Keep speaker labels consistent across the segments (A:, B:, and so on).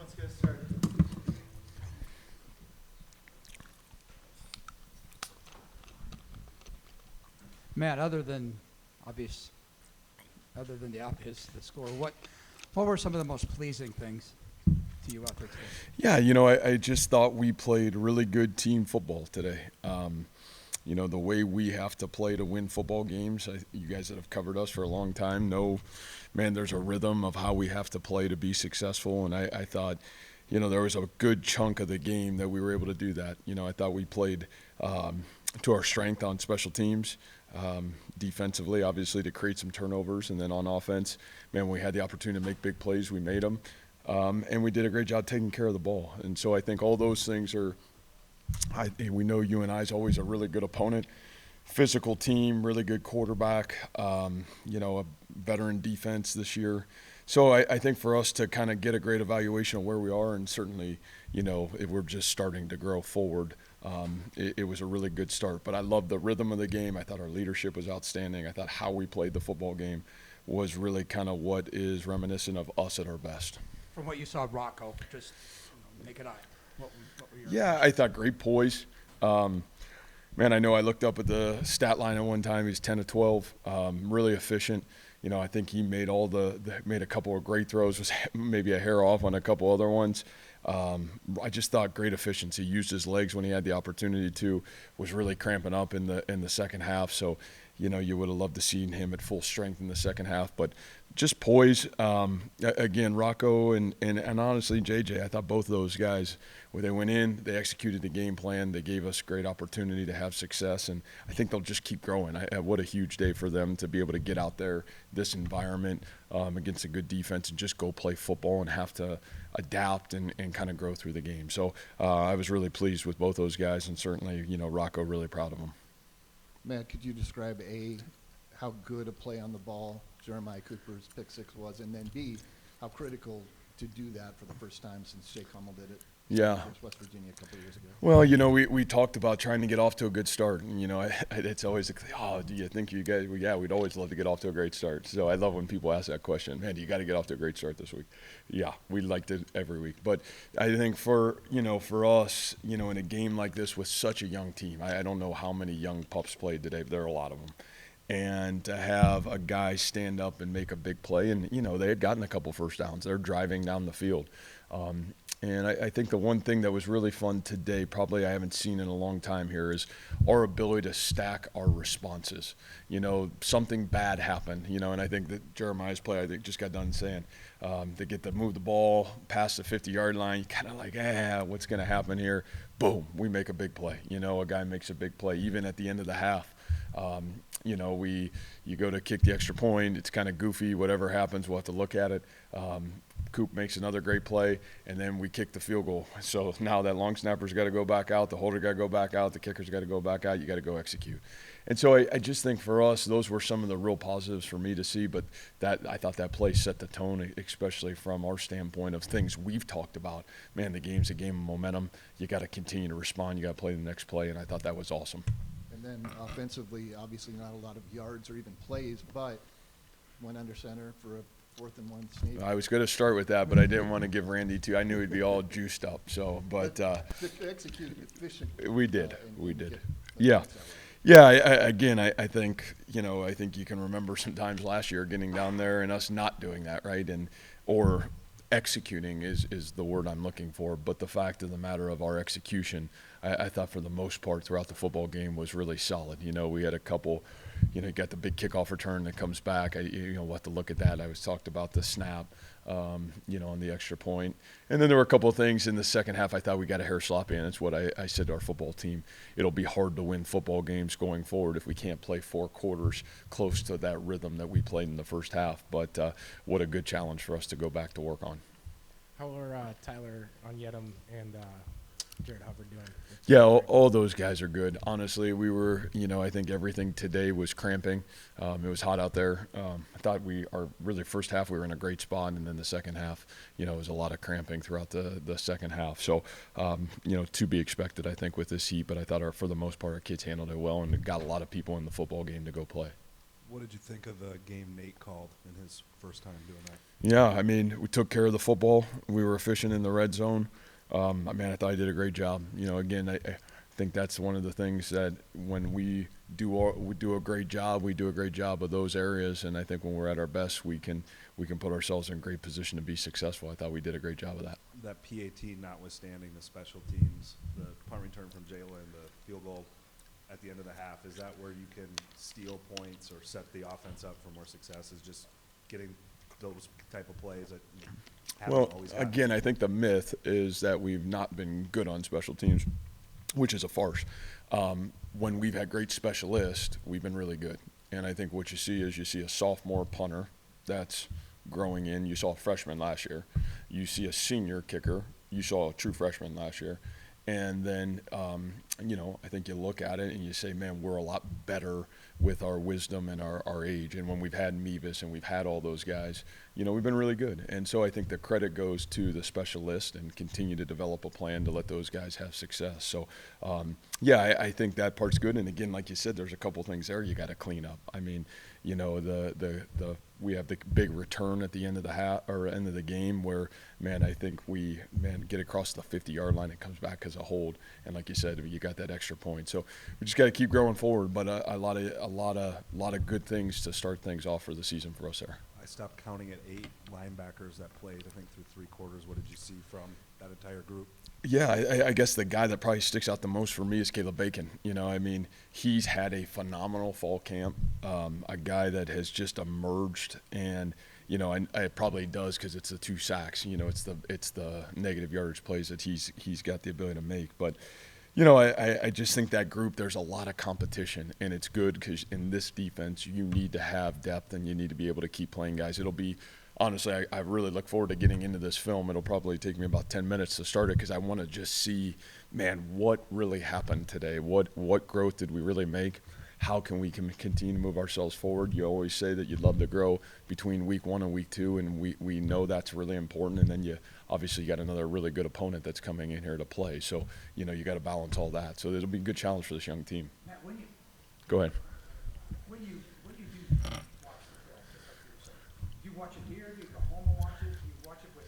A: Let's get started. Matt, other than the obvious, the score, what were some of the most pleasing things to you out there today?
B: Yeah, I just thought we played really good team football today. The way we have to play to win football games, you guys that have covered us for a long time know, man, there's a rhythm of how we have to play to be successful. And I thought, there was a good chunk of the game that we were able to do that. I thought we played to our strength on special teams. Defensively, obviously, to create some turnovers. And then on offense, man, we had the opportunity to make big plays. We made them. And we did a great job taking care of the ball. And so I think all those things are we know UNI is always a really good opponent, physical team, really good quarterback, a veteran defense this year. So I think for us to kind of get a great evaluation of where we are, and certainly, if we're just starting to grow forward, it was a really good start. But I love the rhythm of the game. I thought our leadership was outstanding. I thought how we played the football game was really kind of what is reminiscent of us at our best.
A: From what you saw, Rocco, just naked eye. What were your
B: Yeah, I thought great poise. Man, I know I looked up at the stat line at one time. He's 10 to 12, really efficient. I think he made made a couple of great throws, was maybe a hair off on a couple other ones. I just thought great efficiency. Used his legs when he had the opportunity to. Was really cramping up in the second half. So, you would have loved to seen him at full strength in the second half. But just poise. Again, Rocco and honestly JJ, I thought both of those guys, when they went in, they executed the game plan. They gave us great opportunity to have success, and I think they'll just keep growing. What a huge day for them to be able to get out there, this environment, against a good defense and just go play football and have to adapt and kind of grow through the game. So I was really pleased with both those guys, and certainly, Rocco, really proud of them.
C: Matt, could you describe how good a play on the ball Jeremiah Cooper's pick six was, and then B, how critical to do that for the first time since Jake Hummel did it against West Virginia a couple of years ago?
B: Well, we talked about trying to get off to a good start, and it's always do you think you guys? Well, yeah, we'd always love to get off to a great start. So I love when people ask that question. Man, you got to get off to a great start this week. Yeah, we liked it every week, but I think for us, in a game like this with such a young team, I don't know how many young pups played today, but there are a lot of them. And to have a guy stand up and make a big play, and they had gotten a couple first downs. They're driving down the field. And I think the one thing that was really fun today, probably I haven't seen in a long time here, is our ability to stack our responses. Something bad happened, and I think that Jeremiah's play, I think, just got done saying, they get to move the ball past the 50-yard line, you kind of like, what's going to happen here? Boom, we make a big play. A guy makes a big play, even at the end of the half. You go to kick the extra point, it's kind of goofy, whatever happens, we'll have to look at it. Coop makes another great play, and then we kick the field goal. So now that long snapper's got to go back out, the holder got to go back out, the kicker's got to go back out, you got to go execute. And so I just think for us, those were some of the real positives for me to see, but I thought that play set the tone, especially from our standpoint of things we've talked about. Man, the game's a game of momentum. You got to continue to respond. You got to play the next play, and I thought that was awesome.
C: And then offensively, obviously not a lot of yards or even plays, but went under center for a 4th and 1 sneak.
B: I was going to start with that, but I didn't want to give Randy too. I knew he'd be all juiced up. So, but
C: executed efficiently.
B: We did.
C: Yeah.
B: Yeah. I think I think you can remember sometimes last year getting down there and us not doing that, right? Or executing is the word I'm looking for. But the fact of the matter of our execution, I thought for the most part throughout the football game was really solid. We had a couple. You got the big kickoff return that comes back. We'll have to look at that. I was talked about the snap, on the extra point. And then there were a couple of things in the second half I thought we got a hair sloppy, and it's what I said to our football team. It'll be hard to win football games going forward if we can't play 4 quarters close to that rhythm that we played in the first half. But what a good challenge for us to go back to work on.
D: How are Tyler Onyedem and Jared Hubbard doing?
B: Yeah, all those guys are good. Honestly, we were, I think everything today was cramping. It was hot out there. I thought our really first half we were in a great spot, and then the second half, it was a lot of cramping throughout the second half. So, to be expected, I think, with this heat. But I thought for the most part, our kids handled it well and got a lot of people in the football game to go play.
E: What did you think of the game Nate called in his first time doing that?
B: Yeah, I mean, we took care of the football. We were efficient in the red zone. I mean, I thought he did a great job. You know, again, I think that's one of the things that when we do a great job, we do a great job of those areas. And I think when we're at our best, we can put ourselves in a great position to be successful. I thought we did a great job of that.
E: That PAT notwithstanding the special teams, the punt return from Jalen, the field goal at the end of the half, is that where you can steal points or set the offense up for more success, is just getting those type of plays that haven't
B: Well,
E: always happened?
B: again, I think the myth is that we've not been good on special teams, which is a farce. When we've had great specialists, we've been really good. And I think what you see is you see a sophomore punter that's growing in. You saw a freshman last year. You see a senior kicker. You saw a true freshman last year. And then, you know, I think you look at it and you say, man, we're a lot better with our wisdom and our age. And when we've had Mevis and we've had all those guys, you know, we've been really good. And so I think the credit goes to the specialist and continue to develop a plan to let those guys have success. So, yeah, I think that part's good. And again, like you said, there's a couple things there you got to clean up. I mean, you know, we have the big return at the end of the end of the game where, man, I think we get across the 50-yard line. It comes back as a hold, and like you said, you got that extra point. So we just got to keep going forward. But a lot of good things to start things off for the season for us there.
E: I stopped counting at 8 linebackers that played, I think, through 3 quarters. What did you see from that entire group?
B: Yeah, I guess the guy that probably sticks out the most for me is Caleb Bacon. You know, I mean, he's had a phenomenal fall camp, a guy that has just emerged, and you know, and it probably does because it's the 2 sacks. You know, it's the negative yardage plays that he's got the ability to make. But you know, I just think that group, there's a lot of competition, and it's good because in this defense, you need to have depth and you need to be able to keep playing guys. It'll be. Honestly, I really look forward to getting into this film. It'll probably take me about 10 minutes to start it because I want to just see, man, what really happened today? What growth did we really make? How can we continue to move ourselves forward? You always say that you'd love to grow between week 1 and week 2, and we know that's really important. And then you obviously got another really good opponent that's coming in here to play. So, you know, you got to balance all that. So it'll be a good challenge for this young team.
A: Matt,
B: Go ahead.
A: when you do watch the film, just like you were saying, do you watch it here? Do you go home and watch it? Do you watch it with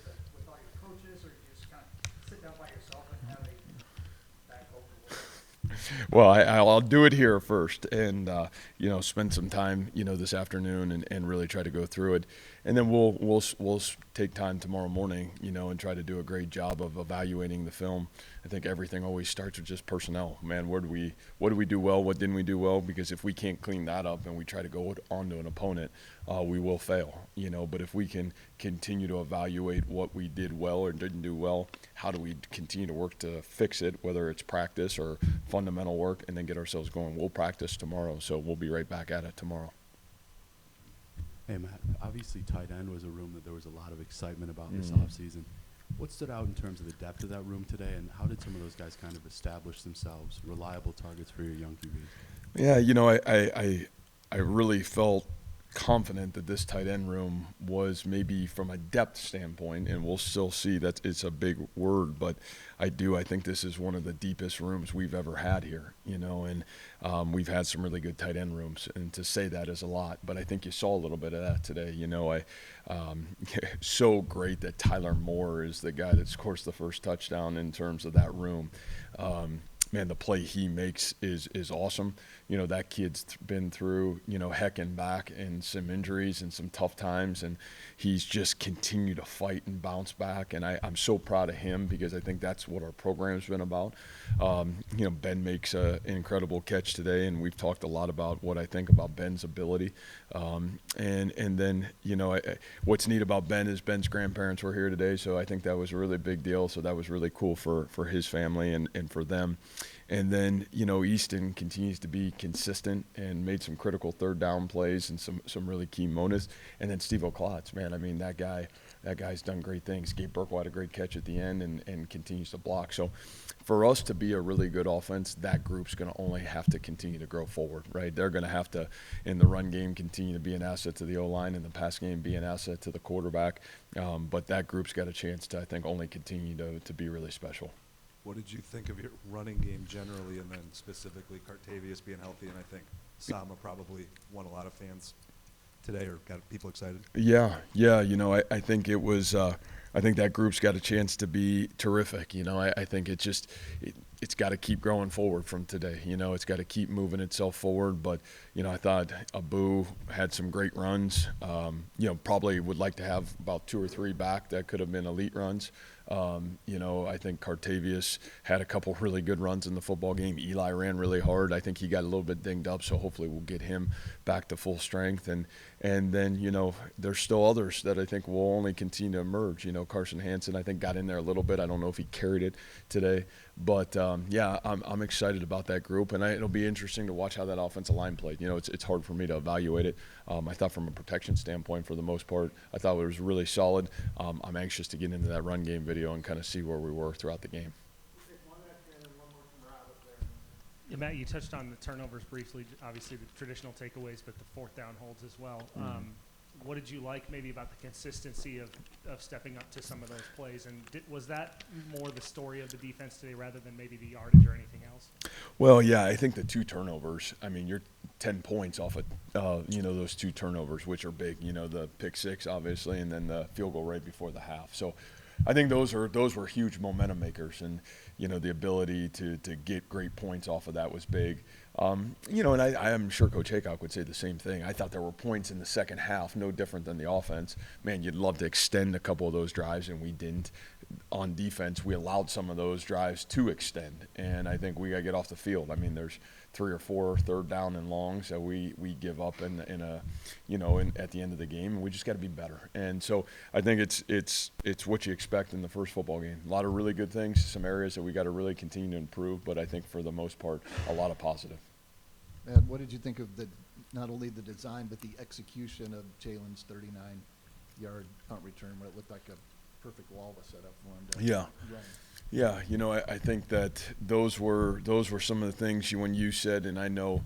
A: all your coaches, or do you just kind of sit down by yourself and have a back over?
B: Well, I'll do it here first, and you know, spend some time, you know, this afternoon and really try to go through it, and then we'll take time tomorrow morning, you know, and try to do a great job of evaluating the film. I think everything always starts with just personnel. Man, what did we do well? What didn't we do well? Because if we can't clean that up and we try to go onto an opponent, we will fail, you know. But if we can continue to evaluate what we did well or didn't do well, how do we continue to work to fix it, whether it's practice or fundamental work, and then get ourselves going. We'll practice tomorrow, so we'll be right back at it tomorrow.
F: Hey, Matt, obviously tight end was a room that there was a lot of excitement about this
B: Mhm.
F: offseason. What stood out in terms of the depth of that room today, and how did some of those guys kind of establish themselves, reliable targets for your young QBs?
B: Yeah, you know, I really felt confident that this tight end room was maybe from a depth standpoint, and we'll still see that it's a big word, but I think this is one of the deepest rooms we've ever had here, you know, and we've had some really good tight end rooms, and to say that is a lot, but I think you saw a little bit of that today. You know, so great that Tyler Moore is the guy that scores the first touchdown in terms of that room. Man, the play he makes is awesome. You know, that kid's been through, you know, heck and back and some injuries and some tough times, and he's just continued to fight and bounce back, and I'm so proud of him because I think that's what our program's been about. You know, Ben makes an incredible catch today, and we've talked a lot about what I think about Ben's ability. And then, you know, what's neat about Ben is Ben's grandparents were here today, so I think that was a really big deal. So that was really cool for his family and for them. And then, you know, Easton continues to be consistent and made some critical third down plays and some really key moments. And then Steve O'Klotz, man, I mean, that guy's done great things. Gabe Burkle had a great catch at the end and continues to block. So for us to be a really good offense, that group's going to only have to continue to grow forward, right? They're going to have to, in the run game, continue to be an asset to the O-line, in the pass game, be an asset to the quarterback. But that group's got a chance to, I think, only continue to be really special.
E: What did you think of your running game generally, and then specifically Cartavius being healthy, and I think Sama probably won a lot of fans today, or got people excited.
B: Yeah, I think it was. I think that group's got a chance to be terrific. I think it's got to keep growing forward from today. It's got to keep moving itself forward. But I thought Abu had some great runs. Probably would like to have about 2 or 3 back that could have been elite runs. I think Cartavius had a couple really good runs in the football game. Eli ran really hard. I think he got a little bit dinged up, so hopefully we'll get him back to full strength. And then, there's still others that I think will only continue to emerge. Carson Hansen, I think, got in there a little bit. I don't know if he carried it today. But, I'm excited about that group, and it'll be interesting to watch how that offensive line played. It's hard for me to evaluate it. I thought from a protection standpoint, for the most part, I thought it was really solid. I'm anxious to get into that run game video and kind of see where we were throughout the game.
G: Yeah, Matt, you touched on the turnovers briefly, obviously the traditional takeaways, but the 4th down holds as well. What did you like maybe about the consistency of stepping up to some of those plays? And was that more the story of the defense today rather than maybe the yardage or anything else?
B: Well, yeah, I think the 2 turnovers, you're 10 points off of, those 2 turnovers, which are big, the pick 6, obviously, and then the field goal right before the half. So I think those were huge momentum makers, and, the ability to get great points off of that was big. And I am sure Coach Haycock would say the same thing. I thought there were points in the second half, no different than the offense. Man, you'd love to extend a couple of those drives, and we didn't. On defense, we allowed some of those drives to extend, and I think we got to get off the field. There's 3 or 4 third down and longs that we give up at the end of the game, and we just got to be better. And so I think it's what you expect in the first football game. A lot of really good things, some areas that we got to really continue to improve, but I think for the most part, a lot of positive.
C: And what did you think of not only the design but the execution of Jalen's 39-yard punt return, where it looked like a perfect wall was set up for him to run?
B: Yeah, I think that those were some of the things when you said, and I know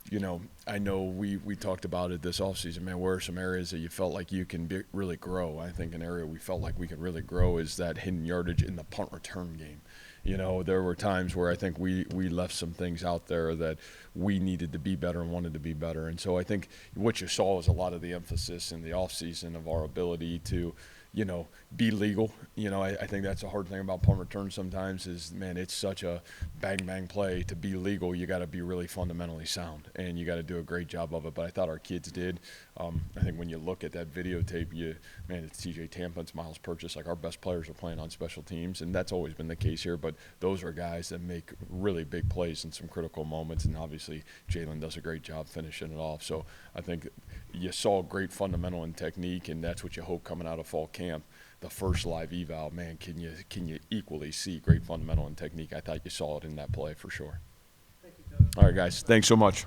B: we talked about it this offseason, man, where are some areas that you felt like you can really grow? I think an area we felt like we could really grow is that hidden yardage in the punt return game. There were times where I think we left some things out there that we needed to be better and wanted to be better. And so I think what you saw was a lot of the emphasis in the offseason of our ability to be legal. I think that's a hard thing about punt return sometimes is, man, it's such a bang play. To be legal, you got to be really fundamentally sound, and you got to do a great job of it. But I thought our kids did. I think when you look at that videotape, it's TJ Tampa, it's Miles Purchase. Like, our best players are playing on special teams, and that's always been the case here. But those are guys that make really big plays in some critical moments, and obviously Jalen does a great job finishing it off. So I think you saw great fundamental and technique, and that's what you hope coming out of fall camp. The first live eval, man, can you equally see great fundamental and technique? I thought you saw it in that play for sure.
A: Thank you, Coach.
B: All right, guys, thanks so much.